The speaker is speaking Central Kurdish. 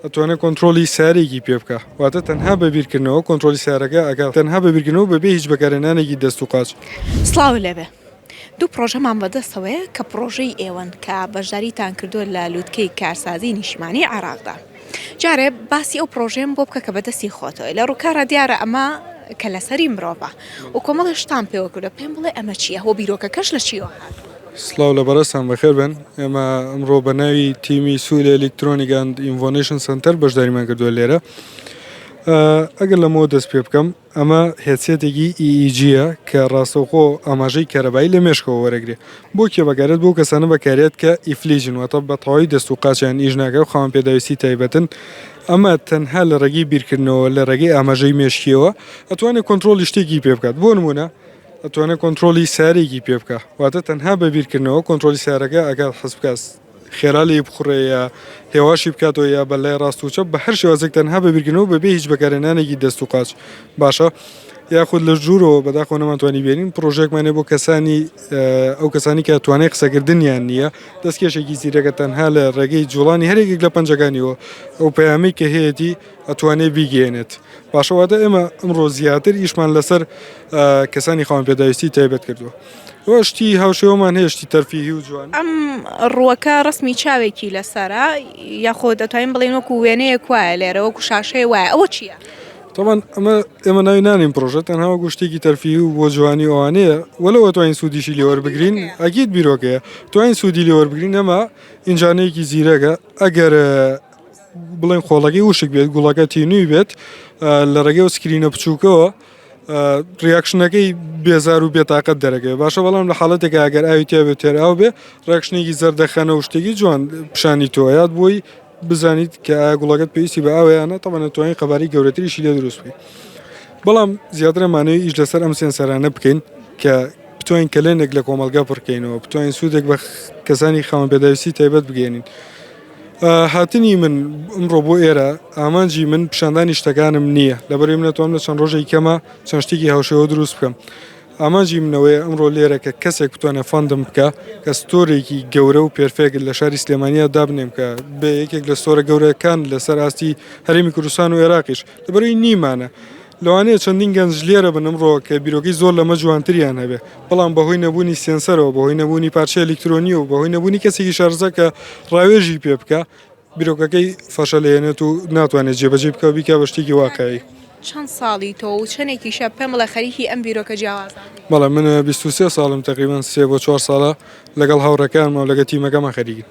ئەتوانێت کۆنتترۆلی سارێکی پێ بکە واتە تەنها بەبیرکردنەوە کۆنتترۆلی سارەکە ئەگەر تەنها بەبیرکردنەوە بەبێ هیچ بەکارهێنانێکی دەست و قاچ. سڵاو لێبێ. دوو پرۆژەمان بەدەستەوەیە کە پرۆژەی ئێوەن کە بەشداریتان کردووە لە لووتکەی کارسازی نیشتیمانی عێراقدا. جارێ باسی ئەو پرۆژەیەم بۆ بکە کە بەدەستی خۆتەوە لە ڕووکارە دیارە ئەمە کە لەسەری مرۆڤە و کۆمەڵی شتان پێوە کردە پێم بڵێ ئەمە چییە هۆ بیرۆکەکەش لە چیوە هات؟ سڵاو لە بەڕێستان بەخێر بن. ئێمە ئەمڕۆ بە ناوی تیمی سوول ئەلکترۆنیک ئەند ئینڤۆنیشن سنتەر بەشداریمان کردووە لێرە. ئەگەر لەمەوە دەست پێ بکەم ئەمە هێچێتێکی ئیجیە کە ڕاستەوخۆ ئاماژەی کەرەبایی لە مێشکەوە وەرەگرێ بۆ کێبەکارێت بۆ کەسانە بەکارێت کە ئیفلیژن واتە بە تەواوی دەست و قاچیان ئیش ناکە و خاوەن پێداویستی تایبەتن. ئەمە تەنها لە ڕێگەی بیرکردنەوە لە ڕێگەی ئاماژەی مێشکیەوە ئەتوانێت کۆنتترۆلی شتێکی پێ بکات. بۆ نمونە ئەتوانێت کۆنتترۆلی سارێکی پێ بکە واتە تەنها بەبیرکردنەوە کۆنتترۆلی سارەکە ئەگەر حەز بکات خێرا لێ بخوڕێ یا هێواشی بکاتەوە یا بەلای ڕاست و چەپ بە هەر شێوازێک تەنها بەبیرکردنەوە بەبێ هیچ بەکارهێنانێکی دەست و قاچ. باشە یاخود لە ژوورەوە بەداخۆ نەمانتوانی بێنین پرۆژێکمانێ بۆ کەسانی ئەو کەسانی کە توانای قسەکردنیان نییە دەستکێشێکی زیرەکە تەنها لە ڕێگەی جوڵانی هەرێکێک لە پەنجەکانیەوە ئەو پەیامەی کە هەیەی ئەتوانێت بیگەێنێت. باشەواتە ئێمە ئەمڕۆ زیاتر ئیشمان لەسەر کەسانی خاوەن پێداویستی تایبەت کردووە. شتی هاوشێوەمان هەیەشتی تەرفیهی و جوان. ئەم ڕووەکە ڕسمی چاوێکی لەسەرە یاخۆ دەتوانین بڵێن وەکو وێنەیەک وایە لێرە وەکو شاشەیە وایە ئەوە چییە؟ طبعاً ئێمە ناوی نانین پرۆژە تەنها وەکو شتێکی تەرفیهی و بۆ جوانی ئەوانەیە وەلەوە توانین سوودیشی لێوەربگرین ئەگید بیرۆکەیە توانین سوودی لێوەربگرین. ئەمە ئینجانەیەکی زیرەکە ئەگەر بڵێن خۆڵەکەی وشک بێت گوڵەکە تینووی بێت لە ڕێگەی و سکرینە بچووکەوە ریاکشنەکەی بێزار و بێتاقەت دەرەکەی باشە بەڵام لە حاڵەتێکە ئەگەر ئاوی تیا بێت تێراو بێ ڕێکشنێکی زەردەخەنە و شتێکی جوان پیشانی تۆیات بۆی بزانیت کە ئایا گوڵەکەت پێویستی بە ئاویانە تەمەنە توانین خەباری گەورەتریشی لێ دروست بکەین. بەڵام زیاتر ئەمانەوەی ئیش لەسەر ئەم سێنسەرانە بکەین کە بتوانین کلێنێک لە کۆمەلگا پڕکەینەوە بتوانین سوودێک بە کەسانی خاوەن پێداویستی تایبەت بگەێنین. هاتنی من ئەمڕۆ بۆ ئێرە ئامانجی من پیشاندانی شتەکانم نییە لەبەرەوەی من نەتوانم لە چەند ڕۆژێک کەمە چەند شتێکی هاوشێوە دروست بکەم. ئامانجی منەوەی ئەمڕۆ لێرە کە کەسێک بتوانێت فەندم بکە کە ستۆرێکی گەورە و پێرفێکت لە شاری سلێمانیا دابنێم کە بە یەکێک لە ستۆرە گەورەکان لەسەر ئاستی هەرێمی کوردستان و عێراقیش لەبەرەوەی نیمانە لەوانەیە چەندین گەنج لێرە بن ئەمڕۆ کە بیرۆکەی زۆر لەمە جوانتریان هەبێ بەڵام بەهۆی نەبوونی سێنسەرەوە بەهۆی نەبوونی پارچە ئەلکترۆنی و بەهۆی نەبوونی کەسێکی شارزە کە ڕاوێژی پێ بکە بیرۆکەکەی فەشە لێنێت و ناتوانێت جێبەجێ بکە بیکە بە شتێکی واقعی. چەند ساڵی تۆ و چەندێکی شە پێم بڵێ خەریکی ئەم بیرۆکە جیاوازە؟ بەڵام من 23 ساڵم تقریبان 3 بۆ 4 ساڵە لەگەڵ هاوڕەکانمە و لەگە تیمەکەمان خەریکین.